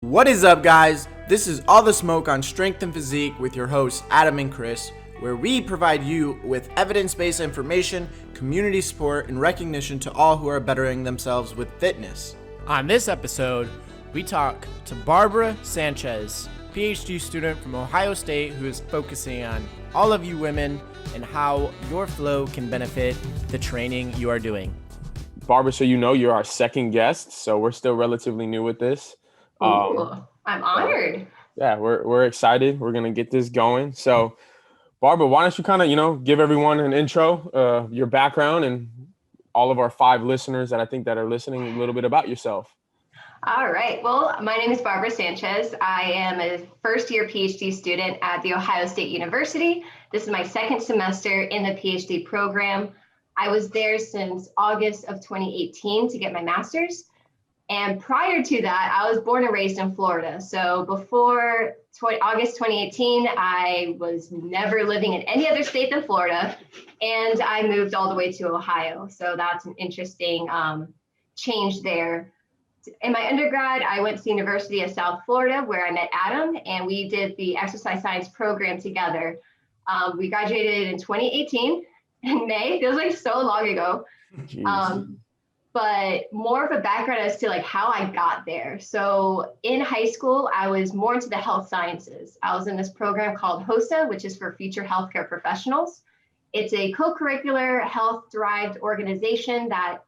What is up, guys? This is All the Smoke on Strength and Physique with your hosts, Adam and Chris, where we provide you with evidence-based information, community support, and recognition to all who are bettering themselves with fitness. On this episode, we talk to Barbara Sanchez, Ph.D. student from Ohio State, who is focusing on all of you women and how your flow can benefit the training you are doing. Barbara, so you're our second guest, so we're still relatively new with this. Ooh, I'm honored. Yeah, we're excited. We're gonna get this going. So, Barbara, why don't you kind of give everyone an intro, your background, and all of our 5 listeners that I think that are listening a little bit about yourself. All right. Well, my name is Barbara Sanchez. I am a first-year PhD student at The Ohio State University. This is my second semester in the PhD program. I was there since August of 2018 to get my master's. And prior to that, I was born and raised in Florida. So before August 2018, I was never living in any other state than Florida. And I moved all the way to Ohio. So that's an interesting change there. In my undergrad, I went to the University of South Florida, where I met Adam, and we did the exercise science program together. We graduated in 2018 in May. Feels like so long ago. But more of a background as to like how I got there. So in high school, I was more into the health sciences. I was in this program called HOSA, which is for Future Healthcare Professionals. It's a co-curricular health-derived organization that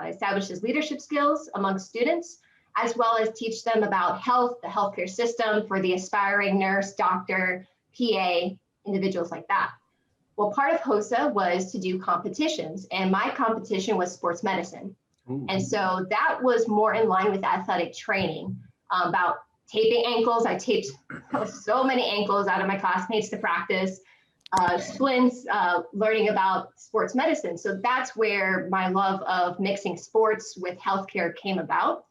establishes leadership skills among students, as well as teach them about health, the healthcare system for the aspiring nurse, doctor, PA, individuals like that. Well, part of HOSA was to do competitions, and my competition was sports medicine. Ooh. And so that was more in line with athletic training, about taping ankles. I taped so many ankles out of my classmates to practice, splints, learning about sports medicine. So that's where my love of mixing sports with healthcare came about.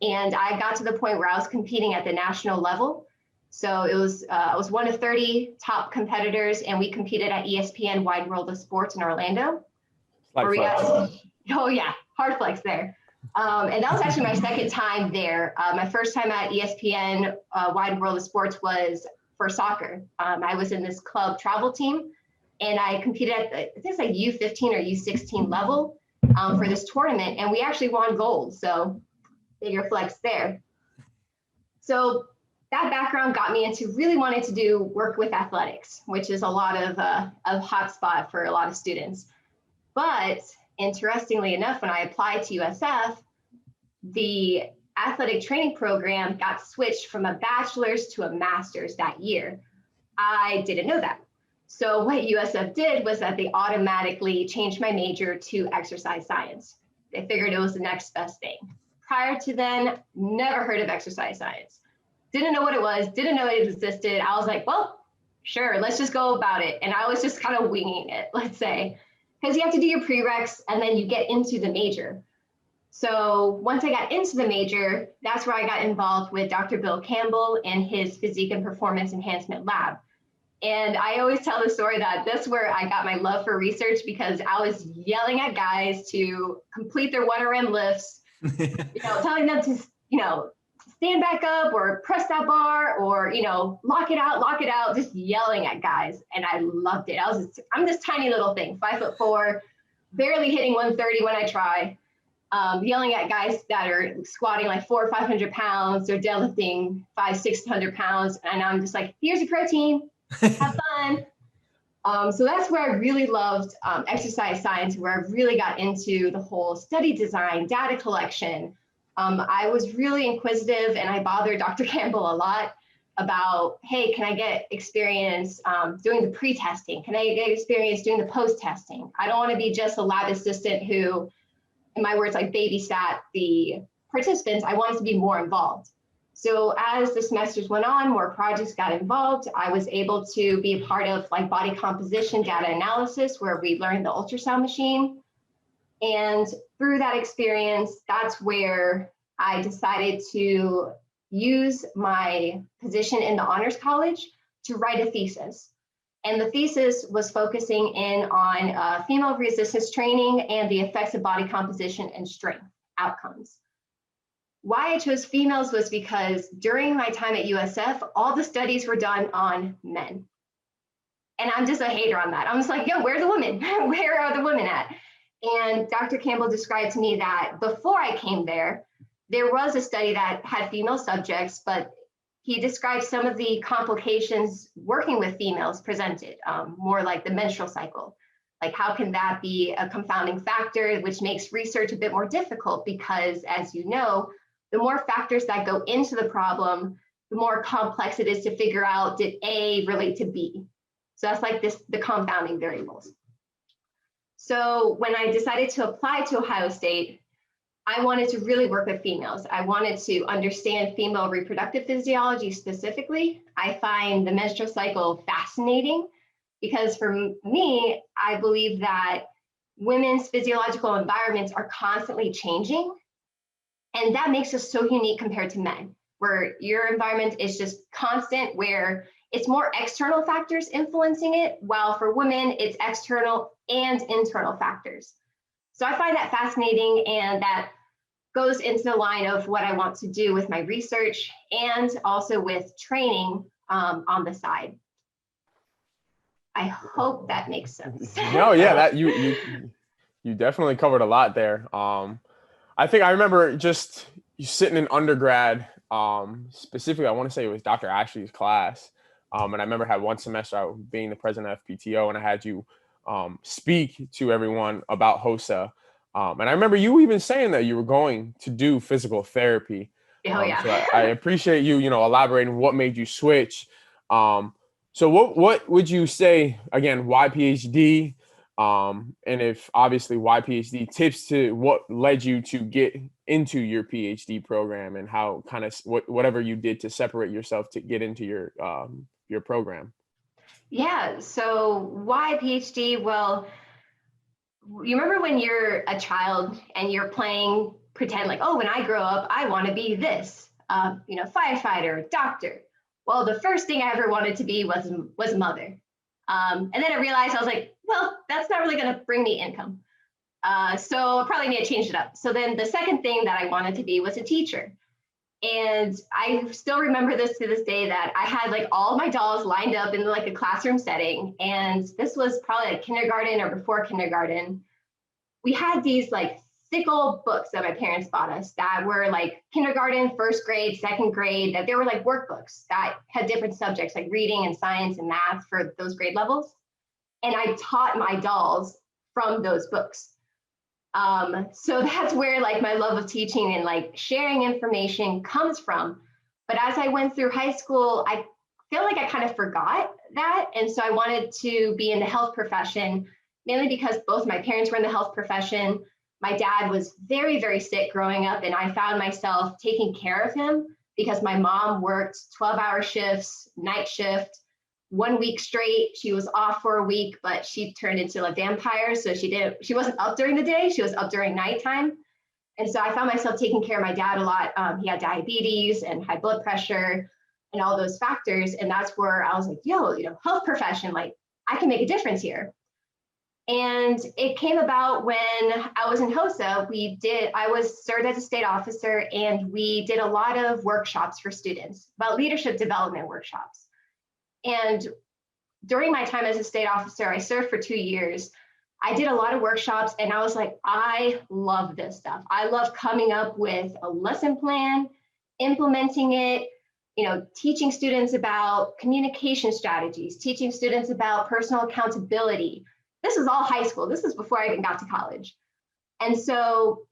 And I got to the point where I was competing at the national level. So it was I was one of 30 top competitors, and we competed at ESPN Wide World of Sports in Orlando. Oh yeah, hard flex there. And that was actually my second time there. My first time at ESPN Wide World of Sports was for soccer. I was in this club travel team, and I competed at I think it's like U15 or U16 level for this tournament, and we actually won gold. So bigger flex there. So that background got me into really wanting to do work with athletics, which is a lot of hot spot for a lot of students. But interestingly enough, when I applied to USF, the athletic training program got switched from a bachelor's to a master's that year. I didn't know that. So what USF did was that they automatically changed my major to exercise science. They figured it was the next best thing. Prior to then, never heard of exercise science. Didn't know what it was, didn't know it existed. I was like, well, sure, let's just go about it. And I was just kind of winging it, let's say, because you have to do your prereqs and then you get into the major. So once I got into the major, that's where I got involved with Dr. Bill Campbell and his Physique and Performance Enhancement Lab. And I always tell the story that that's where I got my love for research, because I was yelling at guys to complete their 1RM lifts, telling them to, stand back up or press that bar or, lock it out, just yelling at guys. And I loved it. I'm this tiny little thing, 5'4", barely hitting 130 when I try, yelling at guys that are squatting like 400 or 500 pounds or deadlifting 500-600 pounds. And I'm just like, here's your protein, have fun. So that's where I really loved exercise science, where I really got into the whole study design, data collection. I was really inquisitive, and I bothered Dr. Campbell a lot about, hey, can I get experience doing the pre-testing? Can I get experience doing the post-testing? I don't want to be just a lab assistant who, in my words, like babysat the participants. I wanted to be more involved. So as the semesters went on, more projects got involved. I was able to be a part of like body composition data analysis, where we learned the ultrasound machine. And through that experience, that's where I decided to use my position in the Honors College to write a thesis. And the thesis was focusing in on female resistance training and the effects of body composition and strength outcomes. Why I chose females was because during my time at USF, all the studies were done on men. And I'm just a hater on that. I'm just like, yo, where are the women? Where are the women at? And Dr. Campbell described to me that before I came there was a study that had female subjects, but he described some of the complications working with females presented, more like the menstrual cycle. Like, how can that be a confounding factor, which makes research a bit more difficult because, as you know, the more factors that go into the problem, the more complex it is to figure out, did A relate to B? So that's like the confounding variables. So when I decided to apply to Ohio State, I wanted to really work with females. I wanted to understand female reproductive physiology specifically. I find the menstrual cycle fascinating because for me, I believe that women's physiological environments are constantly changing. And that makes us so unique compared to men, where your environment is just constant, where it's more external factors influencing it, while for women, it's external and internal factors. So I find that fascinating, and that goes into the line of what I want to do with my research and also with training on the side. I hope that makes sense. No, yeah, that you definitely covered a lot there. I think I remember just you sitting in undergrad, specifically, I want to say it was Dr. Ashley's class. And I remember had one semester I was being the president of PTO, and I had you speak to everyone about HOSA. And I remember you even saying that you were going to do physical therapy. Oh, yeah. So I appreciate you, elaborating what made you switch. So what would you say, again, why PhD? And if obviously why PhD, tips to what led you to get into your PhD program, and how kind of whatever you did to separate yourself to get into your program. Yeah, so why PhD? Well, you remember when you're a child and you're playing pretend like, oh, when I grow up, I want to be this, firefighter, doctor. Well, the first thing I ever wanted to be was a mother. And then I realized, I was like, well, that's not really going to bring me income. So I probably need to change it up. So then the second thing that I wanted to be was a teacher. And I still remember this to this day, that I had like all my dolls lined up in like a classroom setting. And this was probably like kindergarten or before kindergarten. We had these like thick old books that my parents bought us that were like kindergarten, first grade, second grade, that they were like workbooks that had different subjects like reading and science and math for those grade levels. And I taught my dolls from those books. So that's where like my love of teaching and like sharing information comes from. But as I went through high school, I feel like I kind of forgot that. And so I wanted to be in the health profession, mainly because both my parents were in the health profession. My dad was very, very sick growing up, and I found myself taking care of him because my mom worked 12-hour shifts, night shift. 1 week straight, she was off for a week, but she turned into a vampire. So she wasn't up during the day, she was up during nighttime. And so I found myself taking care of my dad a lot. He had diabetes and high blood pressure and all those factors. And that's where I was like, yo, health profession, like I can make a difference here. And it came about when I was in HOSA. I was served as a state officer, and we did a lot of workshops for students, about leadership development workshops. And during my time as a state officer, I served for 2 years. I did a lot of workshops, and I was like, I love this stuff. I love coming up with a lesson plan, implementing it, teaching students about communication strategies, teaching students about personal accountability. This was all high school. This was before I even got to college. And so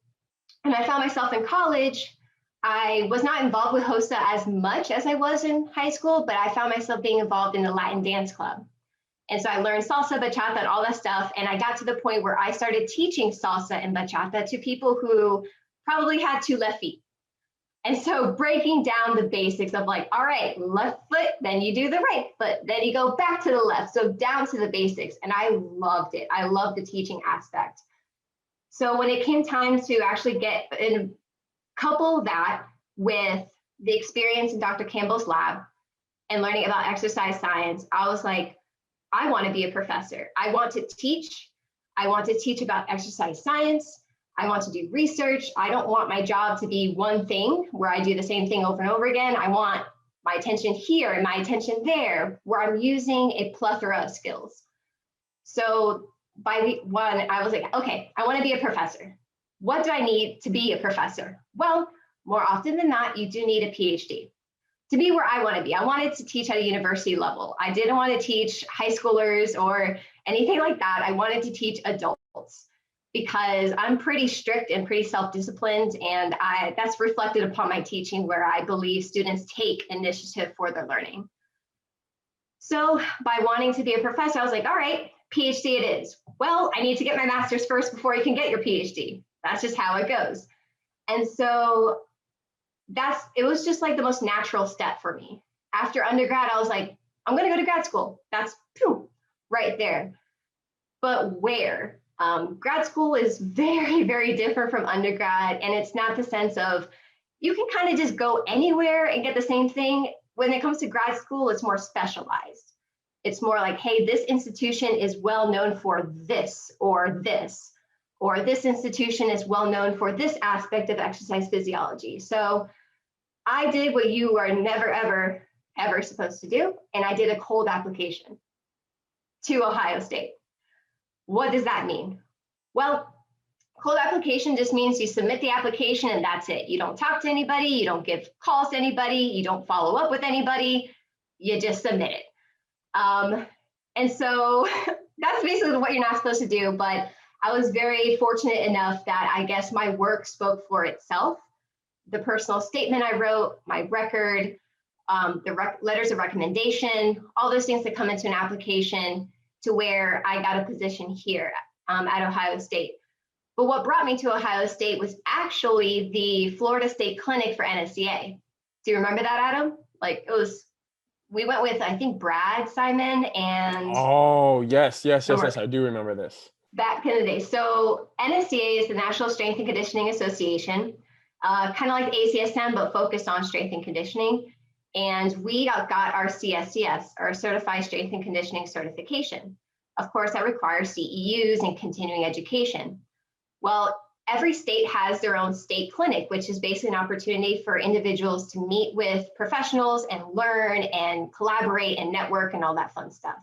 when I found myself in college, I was not involved with HOSA as much as I was in high school, but I found myself being involved in the Latin dance club. And so I learned salsa, bachata, and all that stuff. And I got to the point where I started teaching salsa and bachata to people who probably had 2 left feet. And so breaking down the basics of like, all right, left foot, then you do the right foot, then you go back to the left. So down to the basics. And I loved it. I loved the teaching aspect. So when it came time to actually get in, couple that with the experience in Dr. Campbell's lab and learning about exercise science, I was like, I want to be a professor. I want to teach. I want to teach about exercise science. I want to do research. I don't want my job to be one thing where I do the same thing over and over again. I want my attention here and my attention there, where I'm using a plethora of skills. So by week one, I was like, okay, I want to be a professor. What do I need to be a professor? Well, more often than not, you do need a PhD to be where I want to be. I wanted to teach at a university level. I didn't want to teach high schoolers or anything like that. I wanted to teach adults because I'm pretty strict and pretty self-disciplined, and that's reflected upon my teaching, where I believe students take initiative for their learning. So by wanting to be a professor, I was like, all right, PhD it is. Well, I need to get my master's first before you can get your PhD. That's just how it goes. And so it was just like the most natural step for me. After undergrad, I was like, I'm going to go to grad school. That's right there. But where? Grad school is very, very different from undergrad. And it's not the sense of you can kind of just go anywhere and get the same thing. When it comes to grad school, it's more specialized. It's more like, hey, this institution is well known for this, or this institution is well known for this aspect of exercise physiology. So I did what you are never, ever, ever supposed to do. And I did a cold application to Ohio State. What does that mean? Well, cold application just means you submit the application and that's it. You don't talk to anybody, you don't give calls to anybody, you don't follow up with anybody, you just submit it. And so that's basically what you're not supposed to do. But I was very fortunate enough that I guess my work spoke for itself. The personal statement I wrote, my record, letters of recommendation, all those things that come into an application, to where I got a position here at Ohio State. But what brought me to Ohio State was actually the Florida State Clinic for NSCA. Do you remember that, Adam? Like we went with, I think, Brad Simon and. Oh, yes, I do remember this. Back in the day. So NSCA is the National Strength and Conditioning Association, kind of like ACSM, but focused on strength and conditioning. And we got our CSCS, our Certified Strength and Conditioning Certification. Of course, that requires CEUs and continuing education. Well, every state has their own state clinic, which is basically an opportunity for individuals to meet with professionals and learn and collaborate and network and all that fun stuff.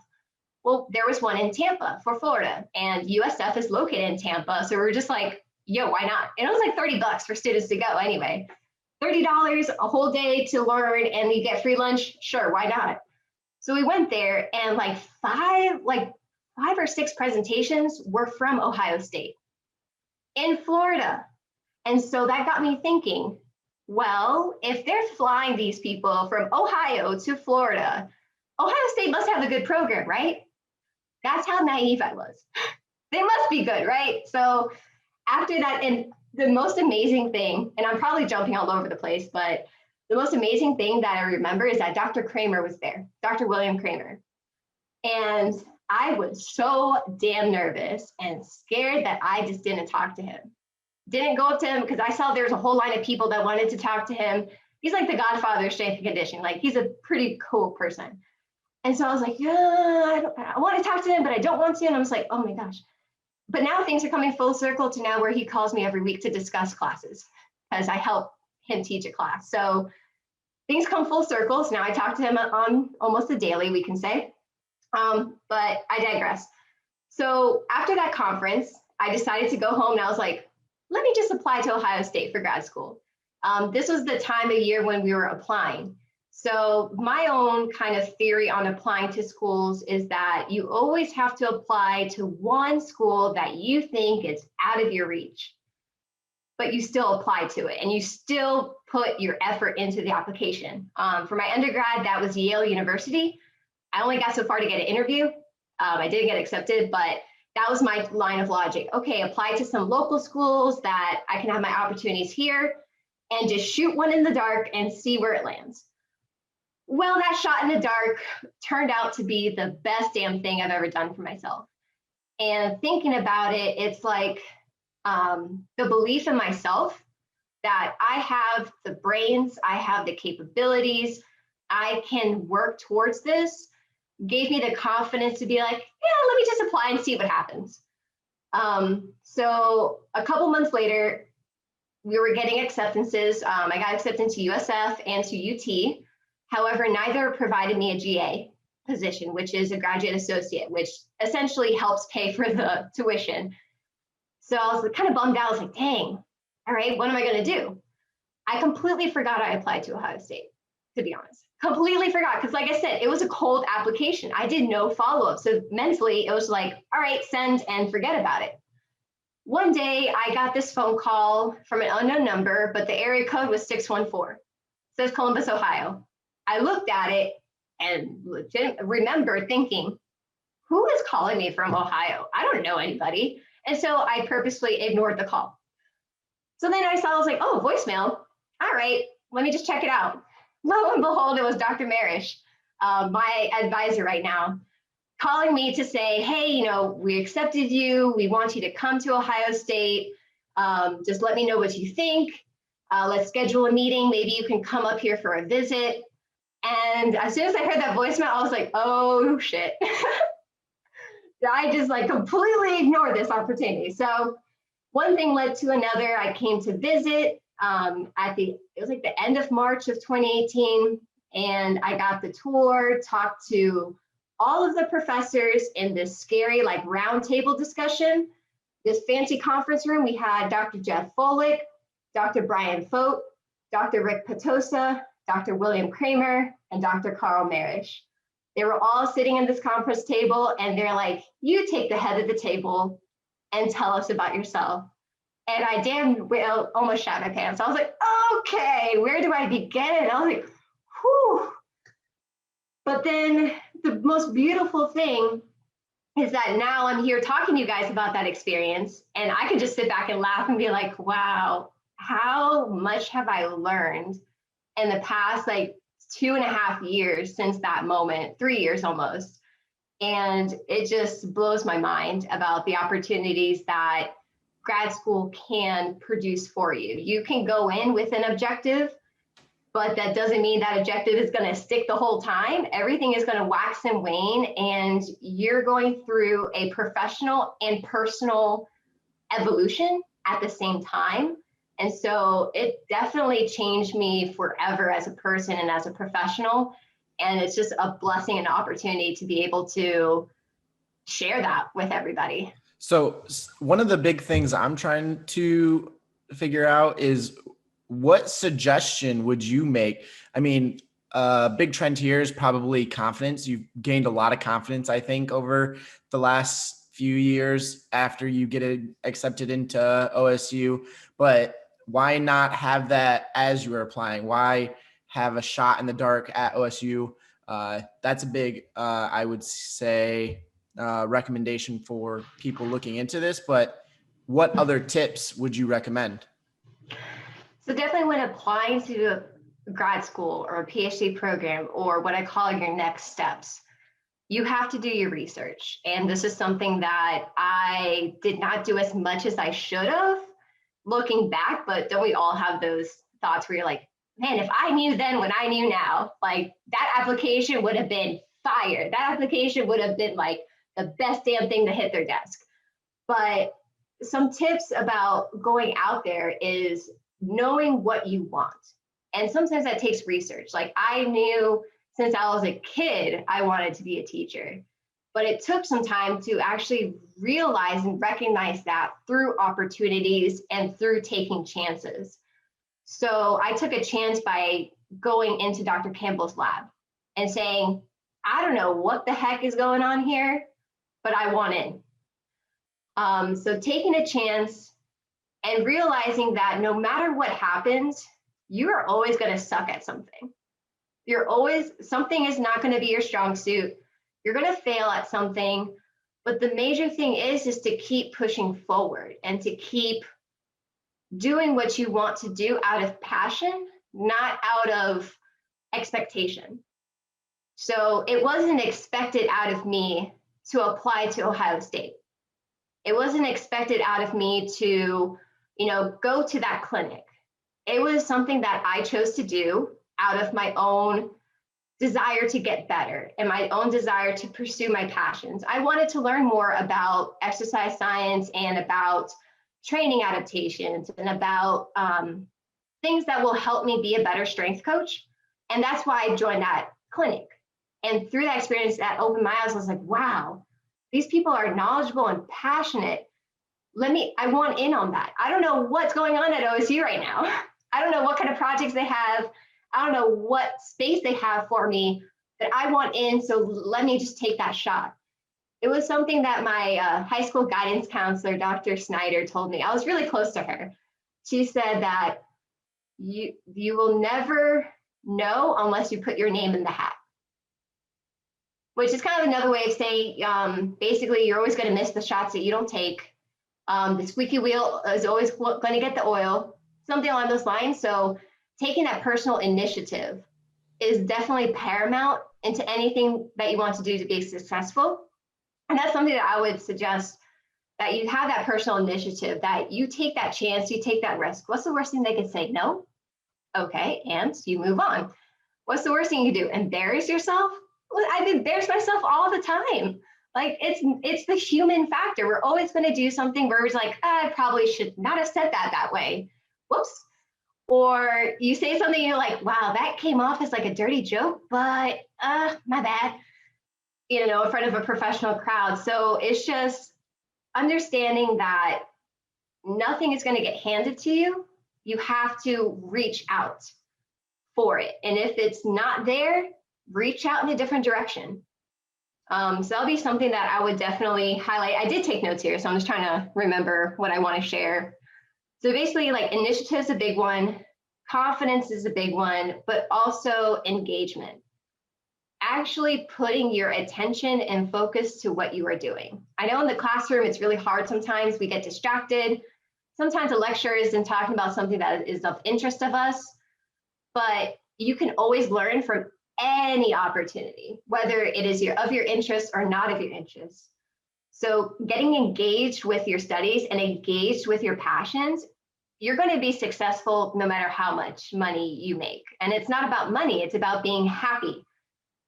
Well, there was one in Tampa for Florida, and USF is located in Tampa. So we were just like, yo, why not? And it was like $30 for students to go anyway. $30 a whole day to learn, and you get free lunch. Sure, why not? So we went there, and like five or six presentations were from Ohio State in Florida. And so that got me thinking, well, if they're flying these people from Ohio to Florida, Ohio State must have a good program, right? That's how naive I was. They must be good, right? So after that, and the most amazing thing, and I'm probably jumping all over the place, but the most amazing thing that I remember is that Dr. Kramer was there, Dr. William Kramer. And I was so damn nervous and scared that I just didn't talk to him. Didn't go up to him because I saw there's a whole line of people that wanted to talk to him. He's like the godfather of strength and conditioning. Like, he's a pretty cool person. And so I was like, yeah, I want to talk to him, but I don't want to. And I was like, oh my gosh. But now things are coming full circle to now where he calls me every week to discuss classes because I help him teach a class. So things come full circle. So now I talk to him on almost a daily, we can say. But I digress. So after that conference, I decided to go home, and I was like, let me just apply to Ohio State for grad school. This was the time of year when we were applying. So my own kind of theory on applying to schools is that you always have to apply to one school that you think is out of your reach, but you still apply to it and you still put your effort into the application. For my undergrad, that was Yale University. I only got so far to get an interview. I didn't get accepted, but that was my line of logic. Okay, apply to some local schools that I can have my opportunities here and just shoot one in the dark and see where it lands. Well, that shot in the dark turned out to be the best damn thing I've ever done for myself. And thinking about it, it's like the belief in myself that I have the brains, I have the capabilities, I can work towards this, gave me the confidence to be like, yeah, let me just apply and see what happens. So a couple months later, we were getting acceptances. I got accepted to USF and to UT. However, neither provided me a GA position, which is a graduate associate, which essentially helps pay for the tuition. So I was kind of bummed out. I was like, dang, all right, what am I going to do? I completely forgot I applied to Ohio State, to be honest. Completely forgot. Because like I said, it was a cold application. I did no follow-up. So mentally, it was like, all right, send and forget about it. One day, I got this phone call from an unknown number, but the area code was 614. It says Columbus, Ohio. I looked at it and remember thinking, who is calling me from Ohio? I don't know anybody. And so I purposely ignored the call. So then I was like, oh, voicemail. All right, let me just check it out. Lo and behold, it was Dr. Marish, my advisor right now, calling me to say, hey, we accepted you. We want you to come to Ohio State. Just let me know what you think. Let's schedule a meeting. Maybe you can come up here for a visit. And as soon as I heard that voicemail, I was like, oh, shit. I just completely ignored this opportunity. So one thing led to another. I came to visit it was the end of March of 2018. And I got the tour, talked to all of the professors in this scary round table discussion. This fancy conference room, we had Dr. Jeff Folick, Dr. Brian Fote, Dr. Rick Petosa, Dr. William Kramer, and Dr. Carl Marish. They were all sitting in this conference table and they're like, you take the head of the table and tell us about yourself. And I damn well almost shat my pants. I was like, okay, where do I begin? I was like, whew. But then the most beautiful thing is that now I'm here talking to you guys about that experience, and I can just sit back and laugh and be like, wow, how much have I learned in the past 2.5 years since that moment, 3 years almost. And it just blows my mind about the opportunities that grad school can produce for you. You can go in with an objective, but that doesn't mean that objective is going to stick the whole time. Everything is going to wax and wane, and you're going through a professional and personal evolution at the same time. And so it definitely changed me forever as a person and as a professional. And it's just a blessing and opportunity to be able to share that with everybody. So one of the big things I'm trying to figure out is, what suggestion would you make? I mean, big trend here is probably confidence. You've gained a lot of confidence, I think, over the last few years after you get accepted into OSU. But why not have that as you were applying? Why have a shot in the dark at OSU? That's a big, I would say, recommendation for people looking into this. But what other tips would you recommend? So definitely when applying to a grad school or a PhD program, or what I call your next steps, you have to do your research. And this is something that I did not do as much as I should have looking back, but don't we all have those thoughts where you're like, man, if I knew then when I knew now, that application would have been fire. That application would have been the best damn thing to hit their desk. But some tips about going out there is knowing what you want. And sometimes that takes research. I knew since I was a kid, I wanted to be a teacher, but it took some time to actually realize and recognize that through opportunities and through taking chances. So I took a chance by going into Dr. Campbell's lab and saying, I don't know what the heck is going on here, but I want in. So taking a chance and realizing that no matter what happens, you are always going to suck at something. Something is not going to be your strong suit. You're going to fail at something. But the major thing is to keep pushing forward and to keep doing what you want to do out of passion, not out of expectation. So it wasn't expected out of me to apply to Ohio State. It wasn't expected out of me to, go to that clinic. It was something that I chose to do out of my own desire to get better and my own desire to pursue my passions. I wanted to learn more about exercise science and about training adaptations and about things that will help me be a better strength coach. And that's why I joined that clinic. And through that experience, that opened my eyes. I was like, wow, these people are knowledgeable and passionate. I want in on that. I don't know what's going on at OSU right now. I don't know what kind of projects they have. I don't know what space they have for me, but I want in. So let me just take that shot. It was something that my high school guidance counselor, Dr. Snyder, told me. I was really close to her. She said that you will never know unless you put your name in the hat, which is kind of another way of saying, basically, you're always going to miss the shots that you don't take. The squeaky wheel is always going to get the oil, something along those lines. So taking that personal initiative is definitely paramount into anything that you want to do to be successful. And that's something that I would suggest, that you have that personal initiative, that you take that chance, you take that risk. What's the worst thing they could say? No? Okay, and you move on. What's the worst thing you do? Embarrass yourself? Well, I've embarrassed myself all the time. Like it's the human factor. We're always going to do something where it's like, I probably should not have said that way. Whoops. Or you say something, you're like, wow, that came off as like a dirty joke, but my bad, in front of a professional crowd. So it's just understanding that nothing is going to get handed to you. You have to reach out for it. And if it's not there, reach out in a different direction. So that'll be something that I would definitely highlight. I did take notes here, so I'm just trying to remember what I want to share. So basically, like, initiative is a big one, confidence is a big one, but also engagement. Actually putting your attention and focus to what you are doing. I know in the classroom, it's really hard sometimes. We get distracted. Sometimes a lecturer isn't talking about something that is of interest of us, but you can always learn from any opportunity, whether it is of your interest or not of your interest. So getting engaged with your studies and engaged with your passions, you're going to be successful no matter how much money you make. And it's not about money, it's about being happy.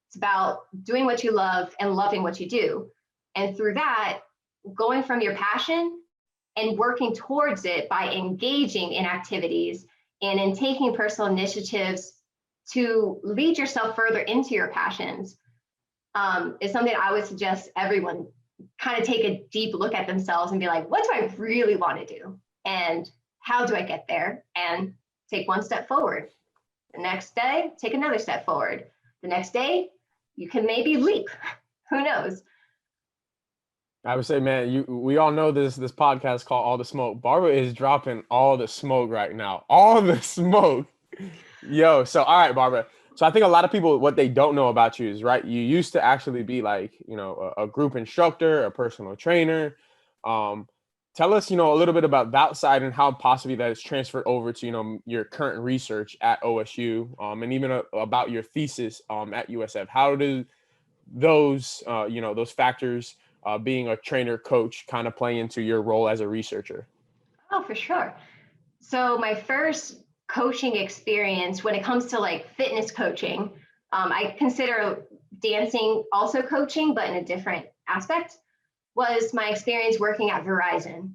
It's about doing what you love and loving what you do. And through that, going from your passion and working towards it by engaging in activities and in taking personal initiatives to lead yourself further into your passions, is something I would suggest everyone kind of take a deep look at themselves and be like, what do I really want to do? And how do I get there? And take one step forward. The next day, take another step forward. The next day, you can maybe leap. Who knows? I would say, man, we all know this podcast called All the Smoke. Barbara is dropping all the smoke right now. All the smoke. Yo, so all right, Barbara. So I think a lot of people, what they don't know about you is, right, you used to actually be like, a group instructor, a personal trainer. Tell us, a little bit about that side and how possibly that is transferred over to, your current research at OSU, and even about your thesis at USF. How do those, those factors, being a trainer coach, kind of play into your role as a researcher? Oh, for sure. So my first coaching experience when it comes to like fitness coaching, I consider dancing also coaching, but in a different aspect, was my experience working at Verizon.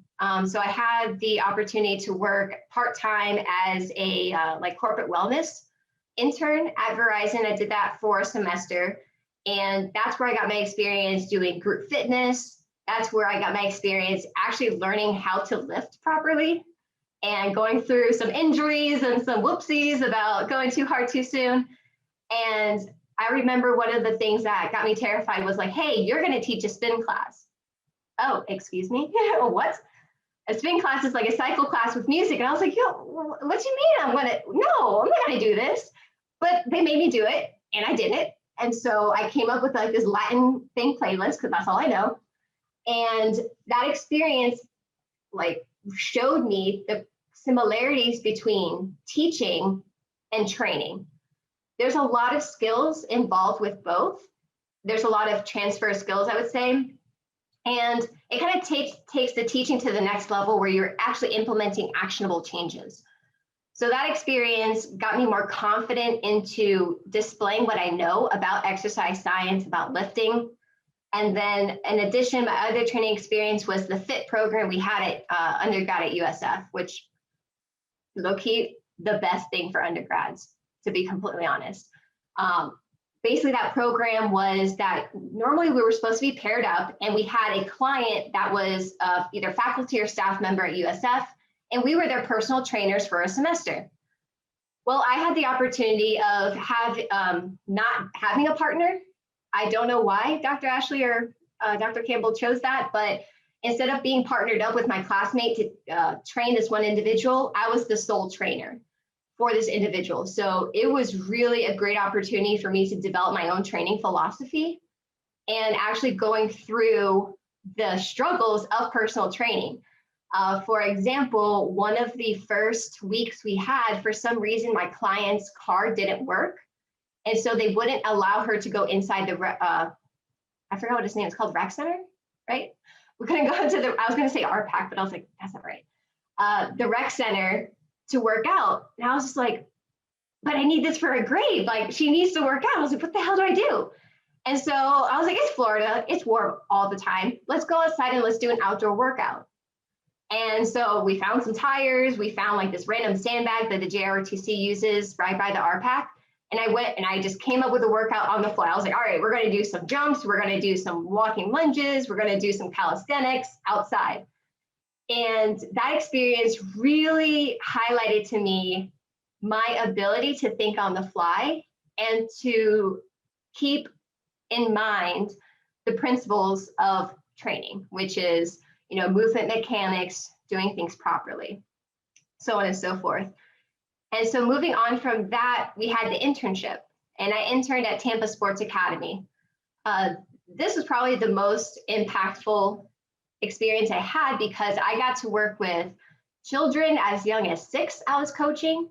So I had the opportunity to work part-time as a like corporate wellness intern at Verizon. I did that for a semester. And that's where I got my experience doing group fitness. That's where I got my experience actually learning how to lift properly and going through some injuries and some whoopsies about going too hard too soon. And I remember one of the things that got me terrified was like, hey, you're going to teach a spin class. Oh, excuse me? What? A spin class is like a cycle class with music. And I was like, yo, what do you mean I'm not going to do this. But they made me do it and I did it. And so I came up with like this Latin thing playlist because that's all I know. And that experience like showed me the similarities between teaching and training. There's a lot of skills involved with both. There's a lot of transfer skills, I would say. And it kind of takes the teaching to the next level where you're actually implementing actionable changes. So that experience got me more confident into displaying what I know about exercise science, about lifting. And then in addition, my other training experience was the FIT program we had at undergrad at USF, which low-key the best thing for undergrads, to be completely honest. Basically, that program was that normally we were supposed to be paired up, and we had a client that was either faculty or staff member at USF, and we were their personal trainers for a semester. Well, I had the opportunity of not having a partner. I don't know why Dr. Ashley or Dr. Campbell chose that, but instead of being partnered up with my classmate to train this one individual, I was the sole trainer for this individual. So it was really a great opportunity for me to develop my own training philosophy and actually going through the struggles of personal training. For example, one of the first weeks we had, for some reason, my client's car didn't work. And so they wouldn't allow her to go inside the, I forgot what his name is called, rec center, right? We couldn't go into I was going to say RPAC, but I was like, that's not right. The rec center to work out. And I was just like, but I need this for a grade. Like, she needs to work out. I was like, what the hell do I do? And so I was like, it's Florida. It's warm all the time. Let's go outside and let's do an outdoor workout. And so we found some tires. We found like this random sandbag that the JROTC uses right by the RPAC. And I went and I just came up with a workout on the fly. I was like, all right, we're going to do some jumps. We're going to do some walking lunges. We're going to do some calisthenics outside. And that experience really highlighted to me my ability to think on the fly and to keep in mind the principles of training, which is, movement mechanics, doing things properly, so on and so forth. And so moving on from that, we had the internship, and I interned at Tampa Sports Academy. This was probably the most impactful experience I had because I got to work with children as young as 6. I was coaching.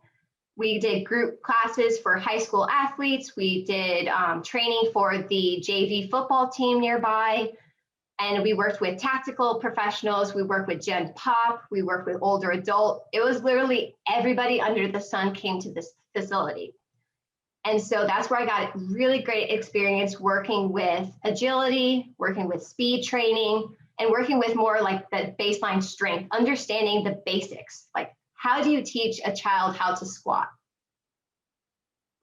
We did group classes for high school athletes. We did training for the JV football team nearby. And we worked with tactical professionals. We worked with Gen Pop. We worked with older adult. It was literally everybody under the sun came to this facility. And so that's where I got really great experience working with agility, working with speed training, and working with more like the baseline strength, understanding the basics. Like, how do you teach a child how to squat?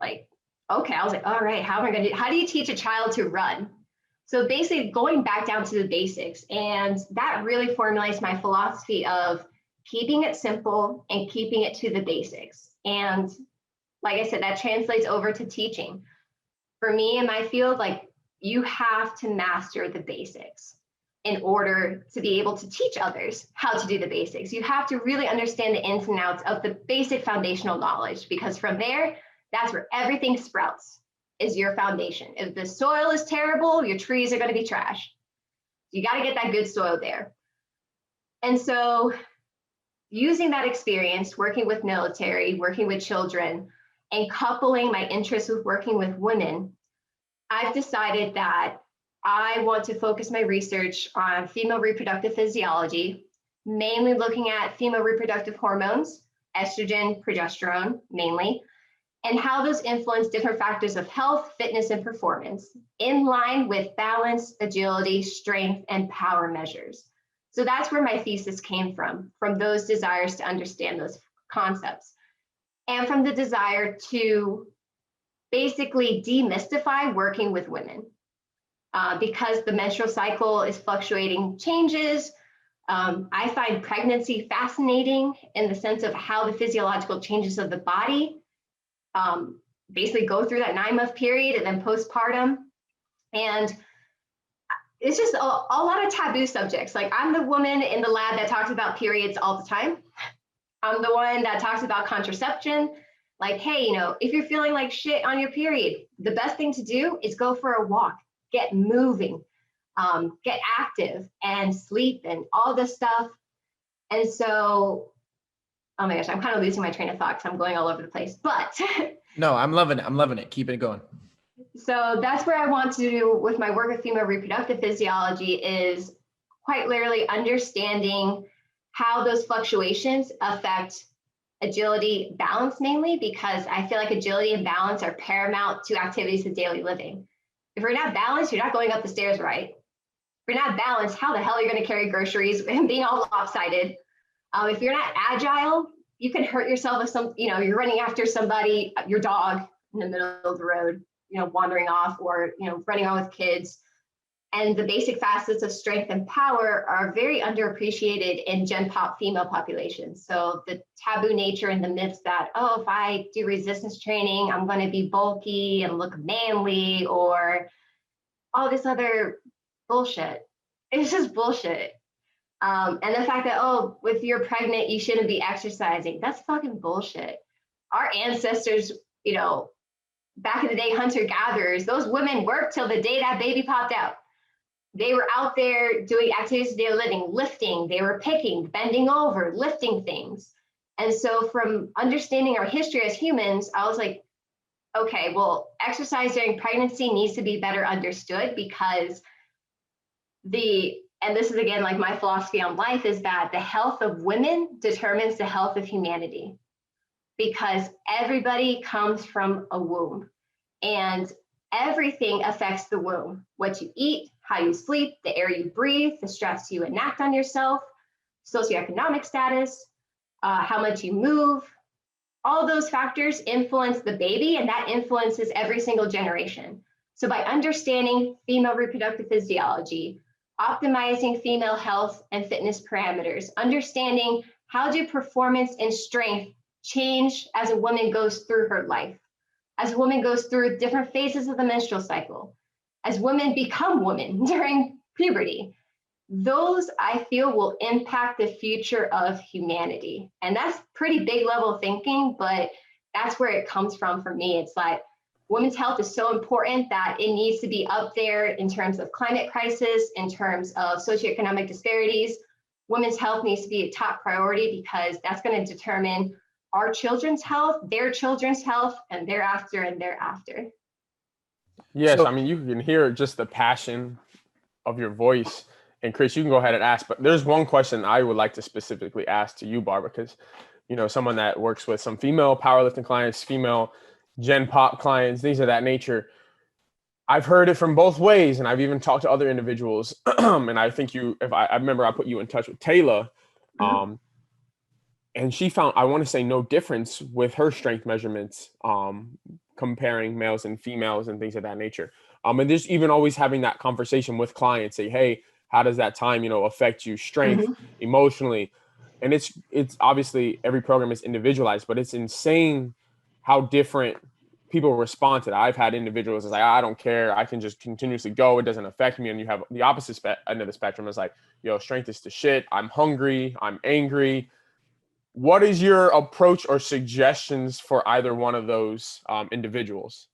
Like, okay, I was like, all right, how do you teach a child to run? So basically going back down to the basics, and that really formulates my philosophy of keeping it simple and keeping it to the basics. And like I said, that translates over to teaching. For me in my field, like, you have to master the basics in order to be able to teach others how to do the basics. You have to really understand the ins and outs of the basic foundational knowledge, because from there, that's where everything sprouts, is your foundation. If the soil is terrible, your trees are going to be trash. You got to get that good soil there. And so using that experience, working with military, working with children, and coupling my interests with working with women, I've decided that I want to focus my research on female reproductive physiology, mainly looking at female reproductive hormones, estrogen, progesterone, mainly, and how those influence different factors of health, fitness, and performance in line with balance, agility, strength, and power measures. So that's where my thesis came from those desires to understand those concepts, and from the desire to basically demystify working with women. Because the menstrual cycle is fluctuating changes, I find pregnancy fascinating in the sense of how the physiological changes of the body basically go through that 9-month period and then postpartum. And it's just a lot of taboo subjects. Like, I'm the woman in the lab that talks about periods all the time. I'm the one that talks about contraception. Like, hey, if you're feeling like shit on your period, the best thing to do is go for a walk, get moving, get active, and sleep and all this stuff. And so, oh my gosh, I'm kind of losing my train of thought because I'm going all over the place, but. No, I'm loving it. I'm loving it. Keep it going. So that's where I want to do with my work with female reproductive physiology, is quite literally understanding how those fluctuations affect agility, balance mainly, because I feel like agility and balance are paramount to activities of daily living. If you're not balanced, you're not going up the stairs right. If you're not balanced, how the hell are you going to carry groceries and being all lopsided? If you're not agile, you can hurt yourself if you're running after somebody, your dog in the middle of the road, wandering off, or, running on with kids. And the basic facets of strength and power are very underappreciated in Gen Pop female populations. So the taboo nature and the myths that, oh, if I do resistance training, I'm going to be bulky and look manly, or all this other bullshit. It's just bullshit. And the fact that, oh, if you're pregnant, you shouldn't be exercising. That's fucking bullshit. Our ancestors, back in the day, hunter-gatherers, those women worked till the day that baby popped out. They were out there doing activities of daily living, lifting, they were picking, bending over, lifting things. And so from understanding our history as humans, I was like, okay, well, exercise during pregnancy needs to be better understood, because and this is again like my philosophy on life, is that the health of women determines the health of humanity, because everybody comes from a womb, and everything affects the womb. What you eat, how you sleep, the air you breathe, the stress you enact on yourself, socioeconomic status, how much you move, all those factors influence the baby, and that influences every single generation. So by understanding female reproductive physiology, optimizing female health and fitness parameters, understanding how do performance and strength change as a woman goes through her life, as a woman goes through different phases of the menstrual cycle, as women become women during puberty, those I feel will impact the future of humanity. And that's pretty big level thinking, but that's where it comes from for me. It's like women's health is so important that it needs to be up there in terms of climate crisis, in terms of socioeconomic disparities. Women's health needs to be a top priority, because that's going to determine our children's health, their children's health, and thereafter and thereafter. Yes, I mean, you can hear just the passion of your voice. And Chris, you can go ahead and ask, but there's one question I would like to specifically ask to you, Barbara, because, someone that works with some female powerlifting clients, female Gen Pop clients, things of that nature. I've heard it from both ways, and I've even talked to other individuals. And I think I remember I put you in touch with Taylor, and she found, I want to say, no difference with her strength measurements, comparing males and females and things of that nature. And there's even always having that conversation with clients, say, hey, how does that time, affect you, strength, emotionally? And it's obviously every program is individualized, but it's insane how different people respond to that. I've had individuals that's like, I don't care, I can just continuously go, it doesn't affect me. And you have the opposite end of the spectrum is like, strength is the shit, I'm hungry, I'm angry. What is your approach or suggestions for either one of those individuals?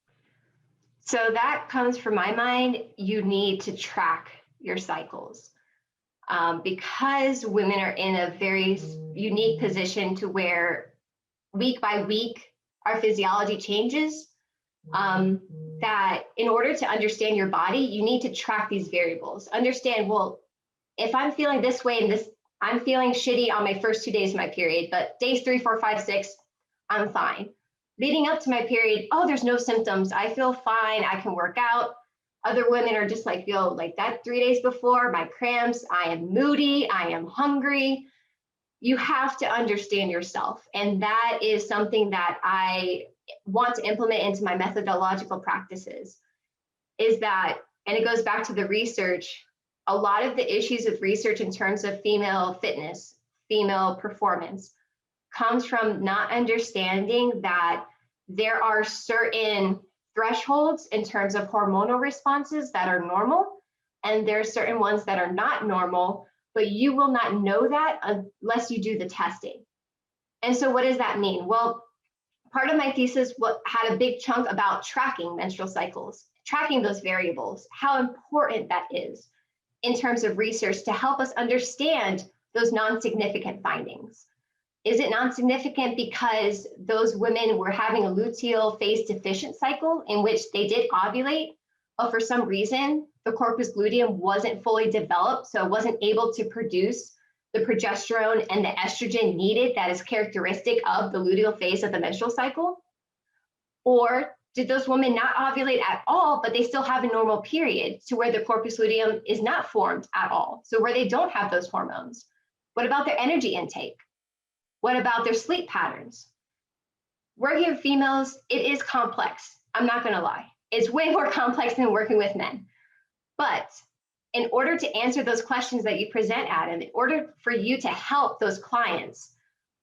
So that comes from my mind, you need to track your cycles. Because women are in a very unique position to where week by week, our physiology changes, that in order to understand your body, you need to track these variables. Understand, well, if I'm feeling this way and I'm feeling shitty on my first 2 days of my period, but days 3, 4, 5, 6, I'm fine. Leading up to my period, oh, there's no symptoms, I feel fine, I can work out. Other women are just like, yo, like that 3 days before, my cramps, I am moody, I am hungry. You have to understand yourself. And that is something that I want to implement into my methodological practices, is that, and it goes back to the research, a lot of the issues with research in terms of female fitness, female performance, comes from not understanding that there are certain thresholds in terms of hormonal responses that are normal, and there are certain ones that are not normal, but you will not know that unless you do the testing. And so what does that mean? Well, part of my thesis had a big chunk about tracking menstrual cycles, tracking those variables, how important that is in terms of research to help us understand those non-significant findings. Is it non-significant because those women were having a luteal phase deficient cycle in which they did ovulate, but for some reason the corpus luteum wasn't fully developed, so it wasn't able to produce the progesterone and the estrogen needed that is characteristic of the luteal phase of the menstrual cycle? Or did those women not ovulate at all, but they still have a normal period to where the corpus luteum is not formed at all? So where they don't have those hormones. What about their energy intake? What about their sleep patterns? Working with females, it is complex. I'm not going to lie. It's way more complex than working with men. But in order to answer those questions that you present, Adam, in order for you to help those clients,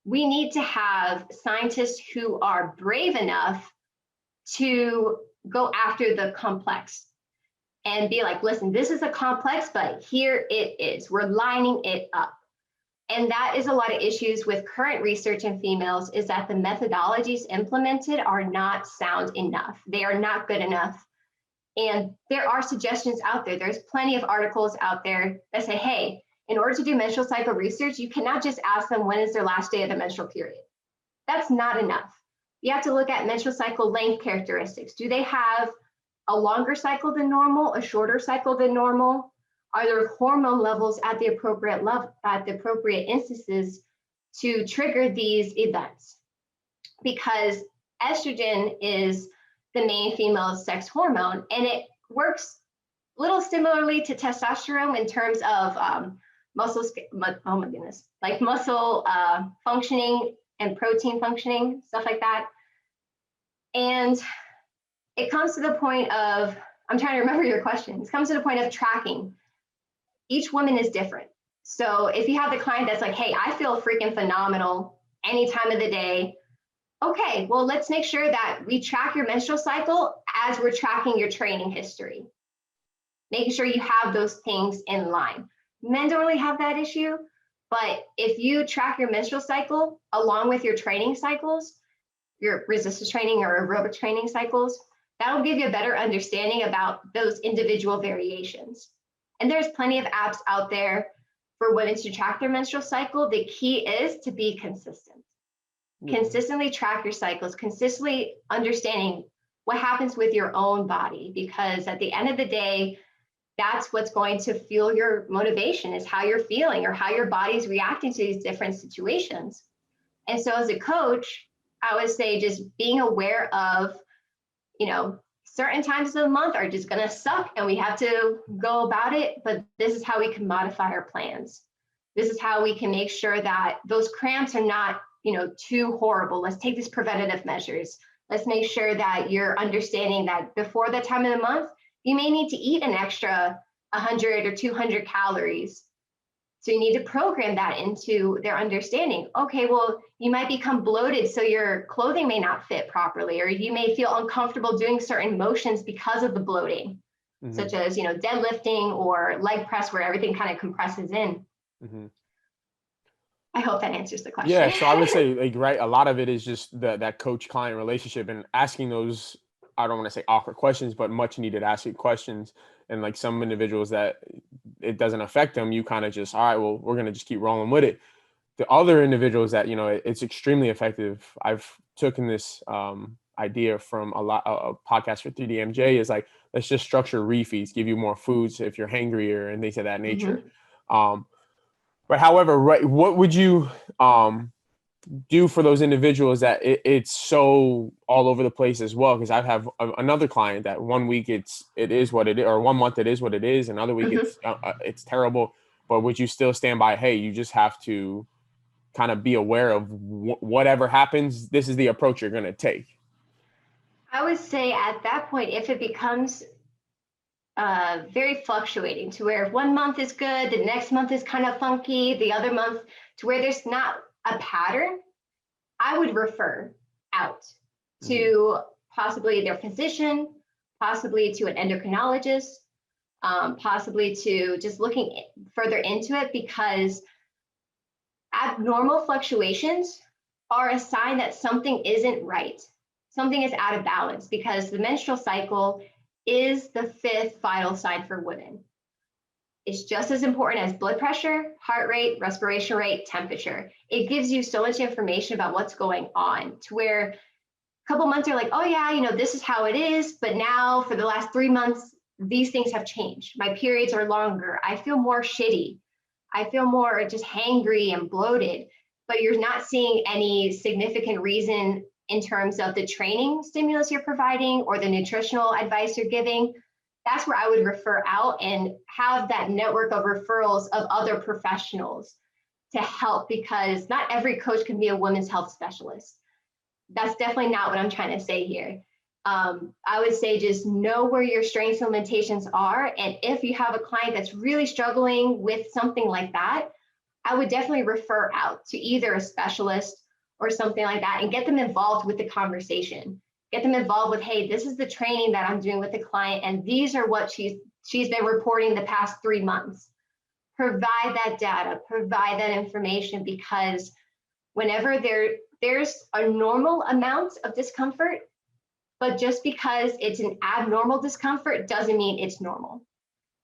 we need to have scientists who are brave enough to go after the complex and be like, listen, this is a complex, but here it is. We're lining it up. And that is a lot of issues with current research in females, is that the methodologies implemented are not sound enough. They are not good enough. And there are suggestions out there. There's plenty of articles out there that say, hey, in order to do menstrual cycle research, you cannot just ask them when is their last day of the menstrual period. That's not enough. You have to look at menstrual cycle length characteristics. Do they have a longer cycle than normal, a shorter cycle than normal? Are there hormone levels at the appropriate level, at the appropriate instances to trigger these events? Because estrogen is the main female sex hormone, and it works a little similarly to testosterone in terms of muscle functioning and protein functioning, stuff like that. And it comes to the point of, I'm trying to remember your question. It comes to the point of tracking. Each woman is different. So if you have the client that's like, hey, I feel freaking phenomenal any time of the day. Okay, well, let's make sure that we track your menstrual cycle as we're tracking your training history. Making sure you have those things in line. Men don't really have that issue, but if you track your menstrual cycle along with your training cycles, your resistance training or aerobic training cycles, that'll give you a better understanding about those individual variations. And there's plenty of apps out there for women to track their menstrual cycle. The key is to be consistent. Consistently track your cycles, consistently understanding what happens with your own body, because at the end of the day, that's what's going to fuel your motivation, is how you're feeling or how your body's reacting to these different situations. And so as a coach, I would say just being aware of, certain times of the month are just going to suck and we have to go about it. But this is how we can modify our plans. This is how we can make sure that those cramps are not, too horrible. Let's take these preventative measures. Let's make sure that you're understanding that before the time of the month, you may need to eat an extra 100 or 200 calories. So you need to program that into their understanding. Okay, well, you might become bloated, so your clothing may not fit properly, or you may feel uncomfortable doing certain motions because of the bloating, such as, deadlifting or leg press, where everything kind of compresses in. I hope that answers the question. Yeah, so I would say, right, a lot of it is just that coach-client relationship and asking those, I don't want to say awkward questions, but much needed asking questions. And like some individuals that it doesn't affect them, you kind of just, all right, well, we're going to just keep rolling with it. The other individuals that, it's extremely effective. I've taken this idea from a podcast for 3DMJ is like, let's just structure refeeds, give you more foods if you're hangrier and things of that nature. But however, right, what would you do for those individuals that it's so all over the place as well? Because I have another client that 1 week it is what it is, or 1 month it is what it is, another week it's terrible. But would you still stand by, hey, you just have to kind of be aware of whatever happens, this is the approach you're going to take? I would say at that point, if it becomes very fluctuating to where 1 month is good, the next month is kind of funky, the other month to where there's not a pattern, I would refer out to possibly their physician, possibly to an endocrinologist, possibly to just looking further into it, because abnormal fluctuations are a sign that something isn't right. Something is out of balance, because the menstrual cycle is the 5th vital sign for women. It's just as important as blood pressure, heart rate, respiration rate, temperature. It gives you so much information about what's going on, to where a couple months are like, oh yeah, this is how it is. But now for the last 3 months, these things have changed. My periods are longer. I feel more shitty. I feel more just hangry and bloated, but you're not seeing any significant reason in terms of the training stimulus you're providing or the nutritional advice you're giving, that's where I would refer out and have that network of referrals of other professionals to help, because not every coach can be a women's health specialist. That's definitely not what I'm trying to say here. I would say just know where your strengths and limitations are. And if you have a client that's really struggling with something like that, I would definitely refer out to either a specialist or something like that and get them involved with the conversation. Get them involved with, hey, this is the training that I'm doing with the client, and these are what she's been reporting the past 3 months. Provide that data, provide that information, because whenever there's a normal amount of discomfort, but just because it's an abnormal discomfort doesn't mean it's normal.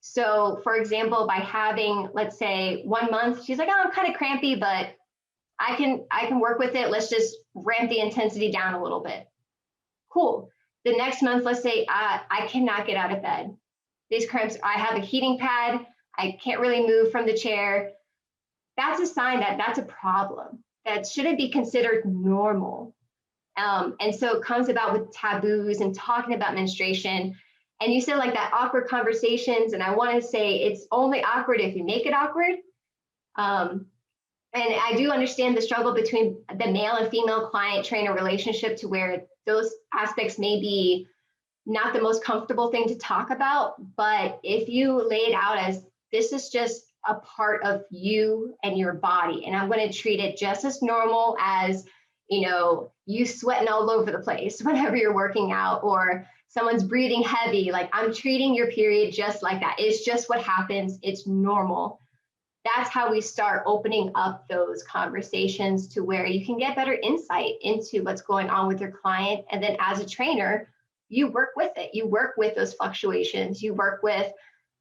So for example, by having, let's say 1 month, she's like, oh, I'm kind of crampy, but I can work with it. Let's just ramp the intensity down a little bit. Cool. The next month, let's say I cannot get out of bed. These cramps, I have a heating pad. I can't really move from the chair. That's a sign that that's a problem. That shouldn't be considered normal. And so it comes about with taboos and talking about menstruation. And you said like that awkward conversations, and I want to say it's only awkward if you make it awkward. And I do understand the struggle between the male and female client trainer relationship, to where those aspects may be not the most comfortable thing to talk about. But if you lay it out as, this is just a part of you and your body, and I'm going to treat it just as normal as, you sweating all over the place whenever you're working out, or someone's breathing heavy, like I'm treating your period just like that. It's just what happens. It's normal. That's how we start opening up those conversations to where you can get better insight into what's going on with your client. And then as a trainer, you work with it. You work with those fluctuations. You work with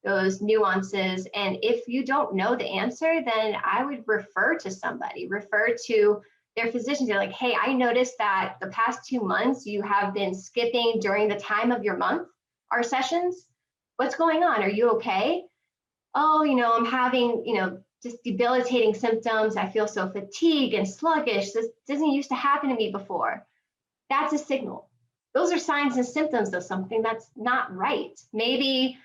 those nuances. And if you don't know the answer, then I would refer to somebody, refer to their physicians. They're like, hey, I noticed that the past 2 months you have been skipping during the time of your month, our sessions. What's going on? Are you okay? Oh, I'm having, just debilitating symptoms. I feel so fatigued and sluggish. This doesn't used to happen to me before. That's a signal. Those are signs and symptoms of something that's not right. Maybe,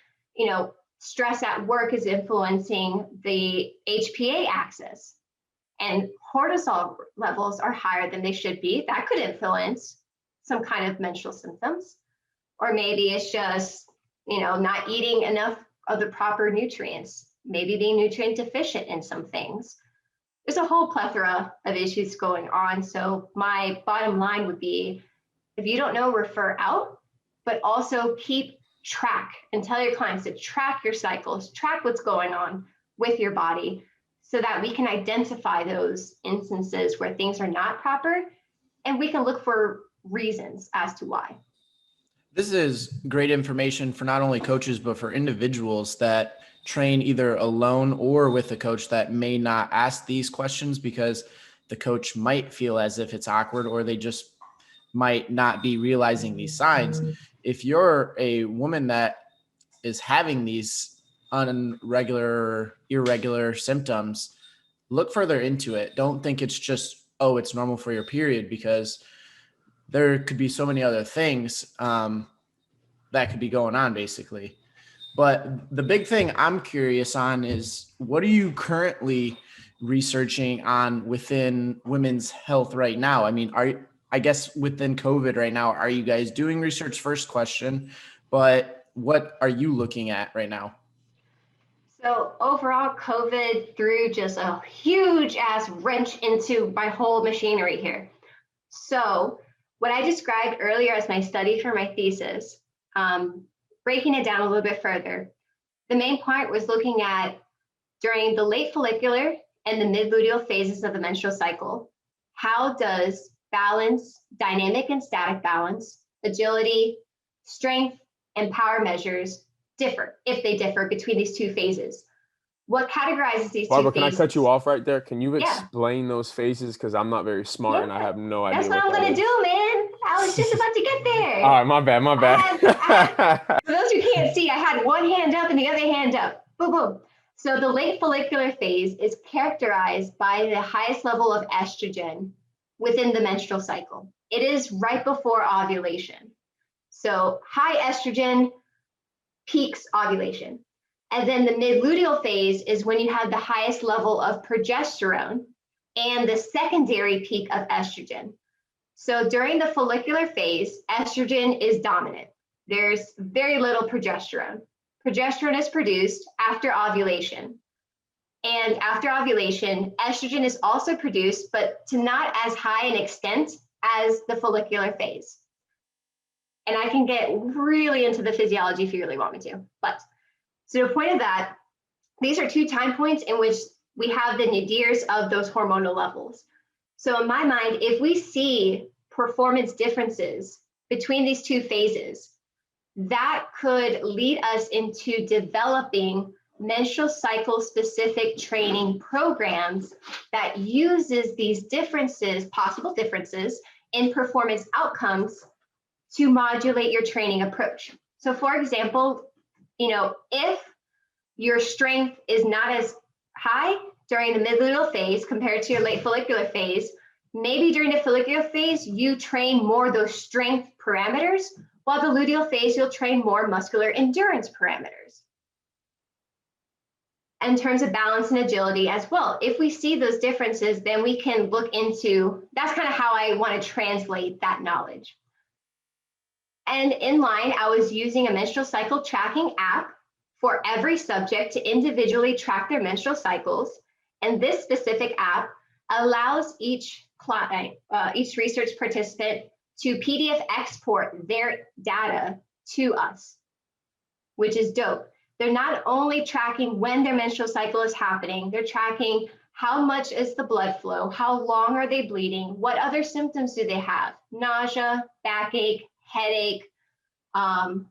stress at work is influencing the HPA axis, and cortisol levels are higher than they should be. That could influence some kind of menstrual symptoms. Or maybe it's just, not eating enough of the proper nutrients, maybe being nutrient deficient in some things. There's a whole plethora of issues going on. So my bottom line would be, if you don't know, refer out, but also keep track and tell your clients to track your cycles, track what's going on with your body, so that we can identify those instances where things are not proper, and we can look for reasons as to why. This is great information for not only coaches, but for individuals that train either alone or with a coach that may not ask these questions because the coach might feel as if it's awkward, or they just might not be realizing these signs. If you're a woman that is having these irregular symptoms, look further into it. Don't think it's just, oh, it's normal for your period, because there could be so many other things that could be going on, basically. But the big thing I'm curious on is, what are you currently researching on within women's health right now? I mean, I guess within COVID right now, are you guys doing research? First question, but what are you looking at right now? So overall, COVID threw just a huge ass wrench into my whole machinery here. So what I described earlier as my study for my thesis, breaking it down a little bit further, the main part was looking at during the late follicular and the mid-luteal phases of the menstrual cycle, how does balance, dynamic and static balance, agility, strength, and power measures differ, if they differ between these two phases? What categorizes these Barbara, two phases? can I cut you off right there? Can you explain those phases? Because I'm not very smart and I have no idea. That's what I'm going to do, man. I was just about to get there. All right, my bad. For those who can't see, I had one hand up and the other hand up. Boom, boom. So the late follicular phase is characterized by the highest level of estrogen within the menstrual cycle. It is right before ovulation. So high estrogen peaks ovulation. And then the mid-luteal phase is when you have the highest level of progesterone and the secondary peak of estrogen. So during the follicular phase, estrogen is dominant. There's very little progesterone. Progesterone is produced after ovulation. And after ovulation, estrogen is also produced, but to not as high an extent as the follicular phase. And I can get really into the physiology if you really want me to. But so the point of that, these are two time points in which we have the nadirs of those hormonal levels. So in my mind, if we see performance differences between these two phases, that could lead us into developing menstrual cycle specific training programs that uses these differences, possible differences in performance outcomes to modulate your training approach. So for example, if your strength is not as high during the mid-luteal phase compared to your late follicular phase, maybe during the follicular phase, you train more those strength parameters, while the luteal phase, you'll train more muscular endurance parameters. In terms of balance and agility as well, if we see those differences, then we can look into, that's kind of how I want to translate that knowledge. And in line, I was using a menstrual cycle tracking app for every subject to individually track their menstrual cycles. And this specific app allows each research participant to PDF export their data to us, which is dope. They're not only tracking when their menstrual cycle is happening, they're tracking how much is the blood flow, how long are they bleeding, what other symptoms do they have, nausea, backache, headache, what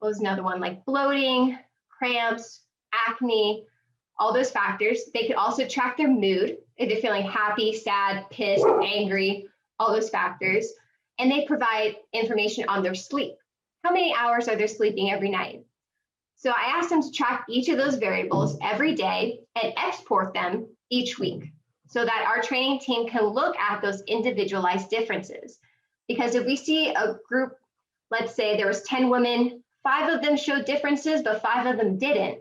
was another one, like bloating, cramps, acne, all those factors. They could also track their mood, if they're feeling happy, sad, pissed, angry, all those factors. And they provide information on their sleep. How many hours are they sleeping every night? So I asked them to track each of those variables every day and export them each week so that our training team can look at those individualized differences. Because if we see a group, let's say there was 10 women, 5 of them showed differences, but 5 of them didn't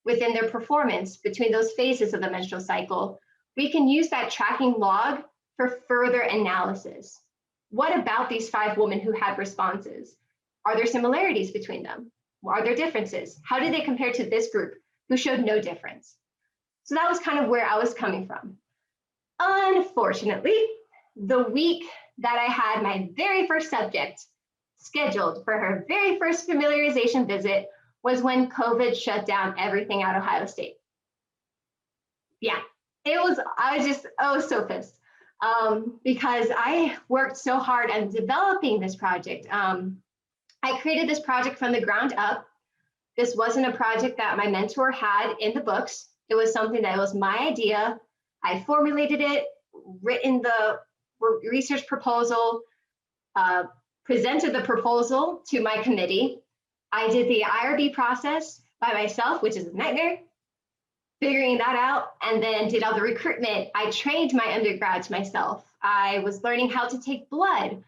within their performance between those phases of the menstrual cycle, we can use that tracking log for further analysis. What about these 5 women who had responses? Are there similarities between them? Are there differences? How did they compare to this group who showed no difference? So that was kind of where I was coming from. Unfortunately, the week that I had my very first subject scheduled for her very first familiarization visit was when COVID shut down everything at Ohio State. Yeah, I was just, so pissed because I worked so hard on developing this project. I created this project from the ground up. This wasn't a project that my mentor had in the books. It was something that was my idea. I formulated it, written the research proposal, presented the proposal to my committee. I did the IRB process by myself, which is a nightmare, figuring that out, and then did all the recruitment. I trained my undergrads myself. I was learning how to take blood.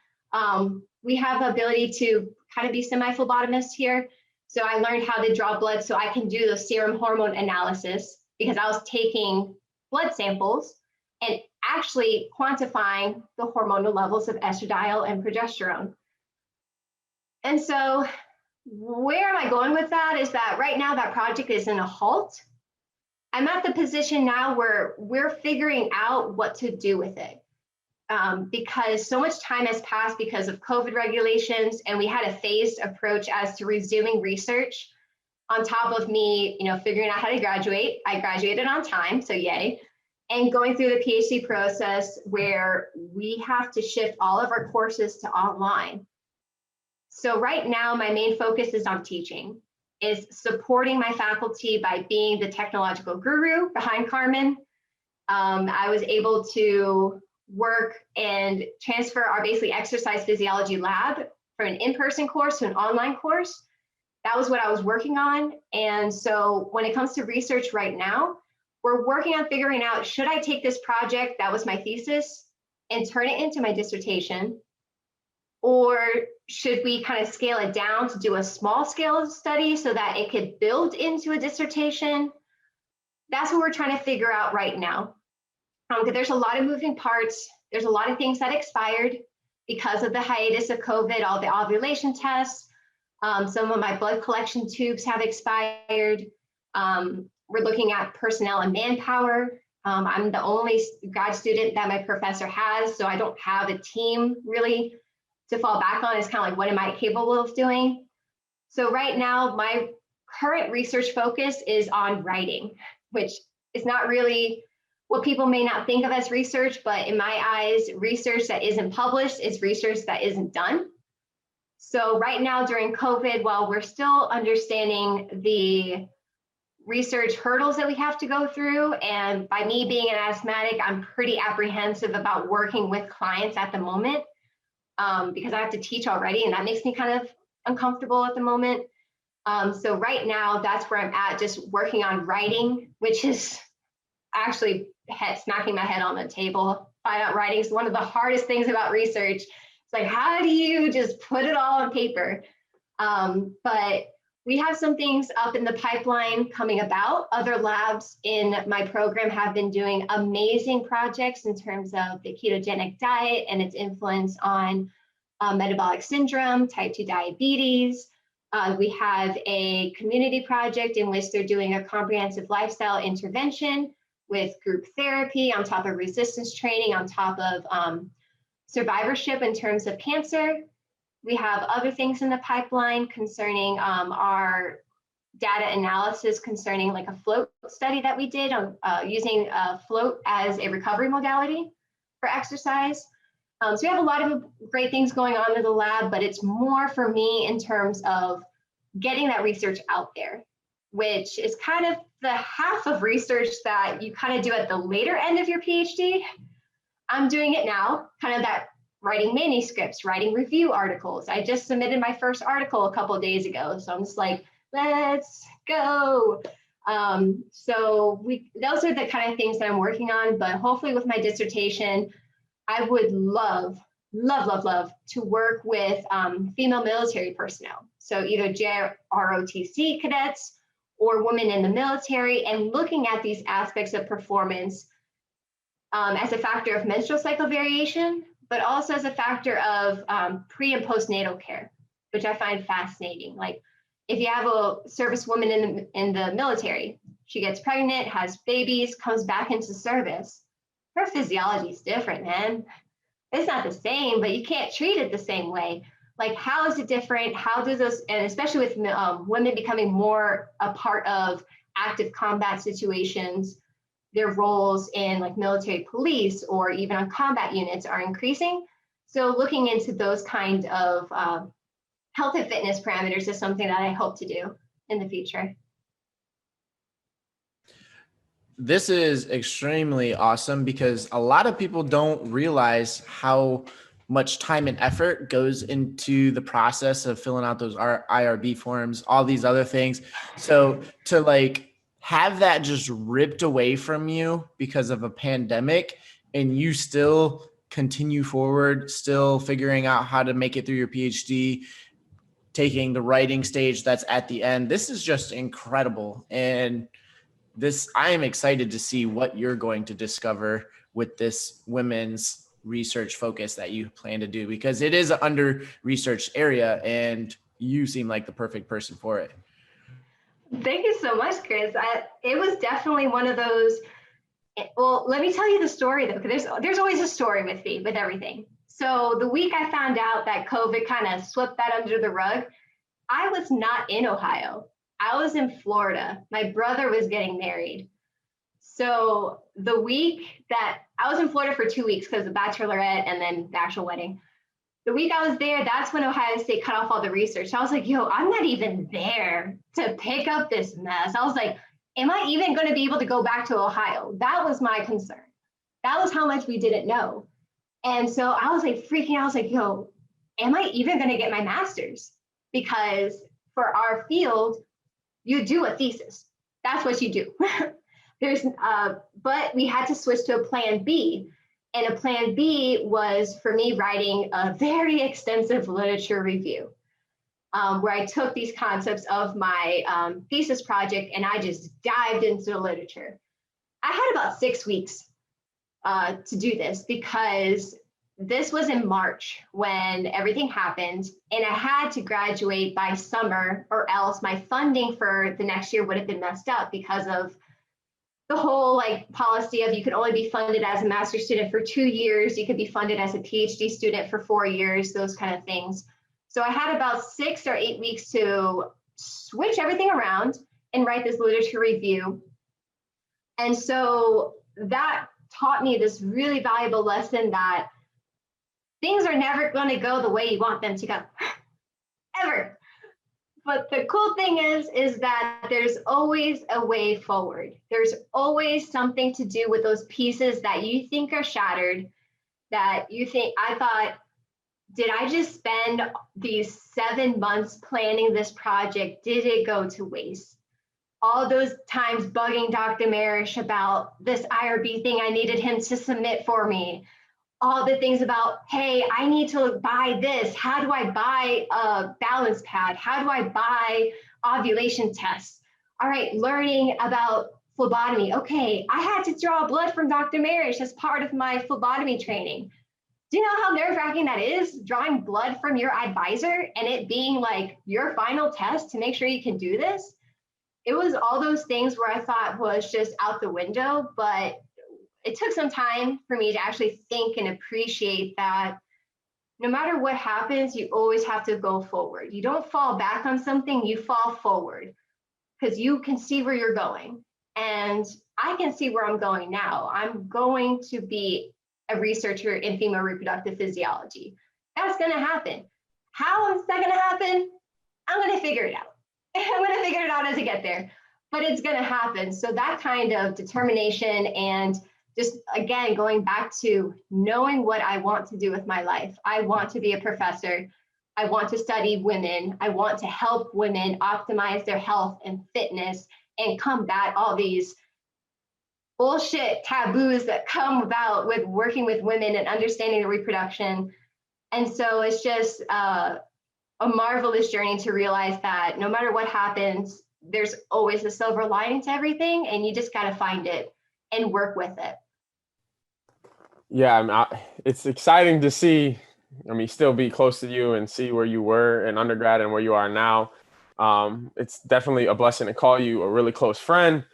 We have the ability to kind of be semi-phlebotomist here. So I learned how to draw blood so I can do the serum hormone analysis because I was taking blood samples and actually quantifying the hormonal levels of estradiol and progesterone. And so where am I going with that is that right now that project is in a halt. I'm at the position now where we're figuring out what to do with it. Because so much time has passed because of COVID regulations, and we had a phased approach as to resuming research on top of me, figuring out how to graduate. I graduated on time, so yay. And going through the PhD process where we have to shift all of our courses to online. So right now, my main focus is on teaching, is supporting my faculty by being the technological guru behind Carmen. I was able to work and transfer our basically exercise physiology lab from an in-person course to an online course. that was what I was working on. And so when it comes to research right now, we're working on figuring out, should I take this project that was my thesis and turn it into my dissertation? Or should we kind of scale it down to do a small scale study so that it could build into a dissertation? That's what we're trying to figure out right now. Because there's a lot of moving parts. There's a lot of things that expired because of the hiatus of COVID, all the ovulation tests. Some of my blood collection tubes have expired. We're looking at personnel and manpower. I'm the only grad student that my professor has, so I don't have a team really to fall back on. It's kind of like, what am I capable of doing? So right now, my current research focus is on writing, which is not really what people may not think of as research, but in my eyes, research that isn't published is research that isn't done. So right now during COVID, while we're still understanding the research hurdles that we have to go through, and by me being an asthmatic, I'm pretty apprehensive about working with clients at the moment because I have to teach already, and that makes me kind of uncomfortable at the moment. So right now, that's where I'm at, just working on writing, which is actually smacking my head on the table. Find out writing is one of the hardest things about research. It's like, how do you just put it all on paper? But we have some things up in the pipeline coming about. Other labs in my program have been doing amazing projects in terms of the ketogenic diet and its influence on metabolic syndrome, type 2 diabetes. We have a community project in which they're doing a comprehensive lifestyle intervention with group therapy on top of resistance training, on top of survivorship in terms of cancer. We have other things in the pipeline concerning our data analysis concerning like a float study that we did on using float as a recovery modality for exercise. So we have a lot of great things going on in the lab, but it's more for me in terms of getting that research out there, which is kind of the half of research that you kind of do at the later end of your PhD. I'm doing it now, kind of that writing manuscripts, writing review articles. I just submitted my first article a couple of days ago. So I'm just like, let's go. So those are the kind of things that I'm working on, but hopefully with my dissertation, I would love to work with female military personnel. So either JROTC cadets or women in the military, and looking at these aspects of performance as a factor of menstrual cycle variation, but also as a factor of pre and postnatal care, which I find fascinating. Like if you have a servicewoman in the military, she gets pregnant, has babies, comes back into service, her physiology is different, man. It's not the same, but you can't treat it the same way. Like, how is it different? How does this, and especially with women becoming more a part of active combat situations, their roles in like military police or even on combat units are increasing. So looking into those kind of health and fitness parameters is something that I hope to do in the future. This is extremely awesome because a lot of people don't realize how much time and effort goes into the process of filling out those IRB forms, all these other things. So to like have that just ripped away from you because of a pandemic and you still continue forward, still figuring out how to make it through your PhD, taking the writing stage that's at the end, this is just incredible. And I am excited to see what you're going to discover with this women's research focus that you plan to do, because it is an under-researched area and you seem like the perfect person for it. Thank you so much, Chris. It was definitely one of those. Well, let me tell you the story though, because there's always a story with me, with everything. So the week I found out that COVID kind of swept that under the rug, I was not in Ohio. I was in Florida. My brother was getting married. So the week that I was in Florida for 2 weeks because of the bachelorette and then the actual wedding. The week I was there, that's when Ohio State cut off all the research. I was like, yo, I'm not even there to pick up this mess. I was like, am I even going to be able to go back to Ohio? That was my concern. That was how much we didn't know. And so I was like freaking out. I was like, yo, am I even going to get my master's? Because for our field, you do a thesis. That's what you do. But we had to switch to a plan B. And a plan B was for me writing a very extensive literature review, where I took these concepts of my thesis project and I just dived into the literature. I had about 6 weeks to do this because this was in March when everything happened, and I had to graduate by summer or else my funding for the next year would have been messed up because of the whole like policy of you could only be funded as a master's student for 2 years, you could be funded as a PhD student for 4 years, those kind of things. So I had about 6 or 8 weeks to switch everything around and write this literature review. And so that taught me this really valuable lesson that things are never going to go the way you want them to go, ever. But the cool thing is that there's always a way forward. There's always something to do with those pieces that you think are shattered, that you think, I thought, did I just spend these 7 months planning this project? Did it go to waste? All those times bugging Dr. Marish about this IRB thing I needed him to submit for me. All the things about, hey, I need to buy this. How do I buy a balance pad? How do I buy ovulation tests? All right, learning about phlebotomy. Okay, I had to draw blood from Dr. Marish as part of my phlebotomy training. Do you know how nerve-wracking that is, drawing blood from your advisor and it being like your final test to make sure you can do this? It was all those things where I thought was just out the window, but it took some time for me to actually think and appreciate that no matter what happens, you always have to go forward. You don't fall back on something, you fall forward because you can see where you're going. And I can see where I'm going now. I'm going to be a researcher in female reproductive physiology. That's going to happen. How is that going to happen? I'm going to figure it out. I'm going to figure it out as I get there, but it's going to happen. So that kind of determination and just, again, going back to knowing what I want to do with my life. I want to be a professor. I want to study women. I want to help women optimize their health and fitness and combat all these bullshit taboos that come about with working with women and understanding the reproduction. And so it's just a marvelous journey to realize that no matter what happens, there's always a silver lining to everything, and you just got to find it and work with it. Yeah, it's exciting to see, still be close to you and see where you were in undergrad and where you are now. It's definitely a blessing to call you a really close friend.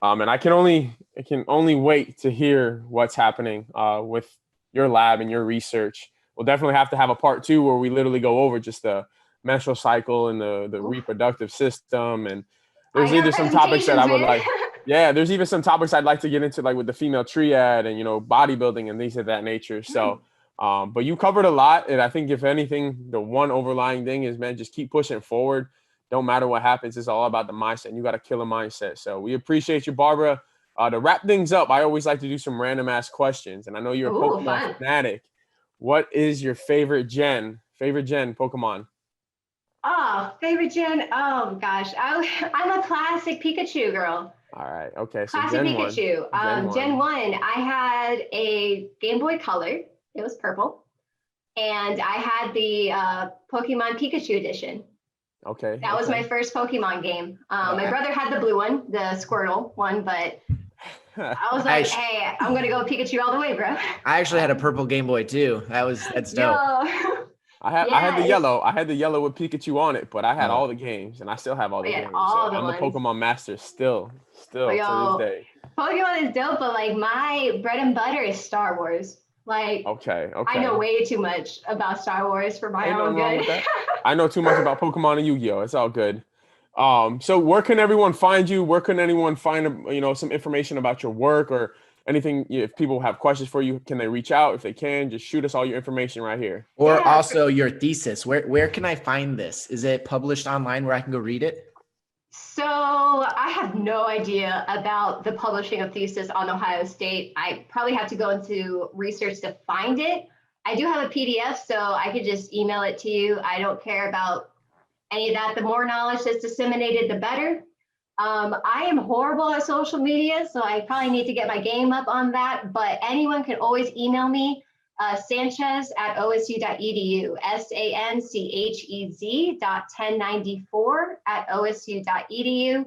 And I can only wait to hear what's happening with your lab and your research. We'll definitely have to have a part 2 where we literally go over just the menstrual cycle and the reproductive system. And there's either some topics that I would like. Yeah, there's even some topics I'd like to get into, like with the female triad and, bodybuilding and things of that nature. So, but you covered a lot. And I think if anything, the one overlying thing is, man, just keep pushing forward. Don't matter what happens. It's all about the mindset. And you got to kill a mindset. So we appreciate you, Barbara. To wrap things up, I always like to do some random ass questions. And I know you're a Pokemon fanatic. What is your favorite gen Pokemon? Oh, favorite gen. Oh gosh, I'm a classic Pikachu girl. All right. Okay. So classic Gen Pikachu. 1. Gen 1, I had a Game Boy Color. It was purple. And I had the Pokemon Pikachu edition. Okay. That was my first Pokemon game. My brother had the blue one, the Squirtle one, but I was like, hey, I'm going to go Pikachu all the way, bro. I actually had a purple Game Boy too. That's dope. Yo. I had the yellow. I had the yellow with Pikachu on it, but I had all the games, and I still have all the games. I'm a Pokemon master still to this day. Pokemon is dope, but like my bread and butter is Star Wars. Like, okay. I know way too much about Star Wars for my own good. I know too much about Pokemon and Yu-Gi-Oh! It's all good. So where can everyone find you? Where can anyone find some information about your work or anything? If people have questions for you, can they reach out? If they can, just shoot us all your information right here. Or also your thesis. Where can I find this? Is it published online where I can go read it? So I have no idea about the publishing of thesis on Ohio State. I probably have to go into research to find it. I do have a PDF, so I could just email it to you. I don't care about any of that. The more knowledge that's disseminated, the better. I am horrible at social media, so I probably need to get my game up on that, but anyone can always email me, Sanchez@osu.edu, Sanchez.1094@osu.edu.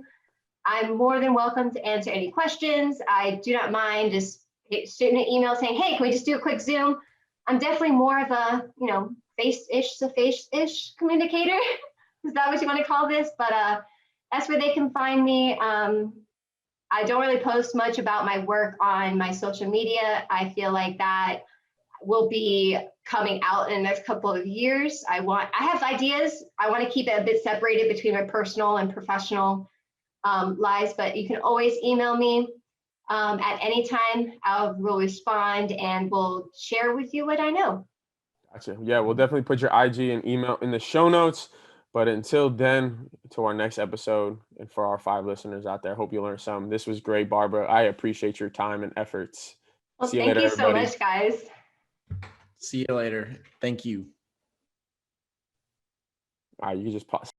I'm more than welcome to answer any questions. I do not mind just shooting an email saying, hey, can we just do a quick Zoom? I'm definitely more of a, face-ish to face-ish communicator. Is that what you want to call this? But that's where they can find me. I don't really post much about my work on my social media. I feel like that will be coming out in the next couple of years. I have ideas. I want to keep it a bit separated between my personal and professional lives, but you can always email me at any time. I will respond and will share with you what I know. Gotcha. Yeah, we'll definitely put your IG and email in the show notes. But until then, to our next episode, and for our 5 listeners out there, hope you learned some. This was great, Barbara. I appreciate your time and efforts. Well, See you thank later, you so everybody. much, guys. See you later. Thank you. All right, you can just pause.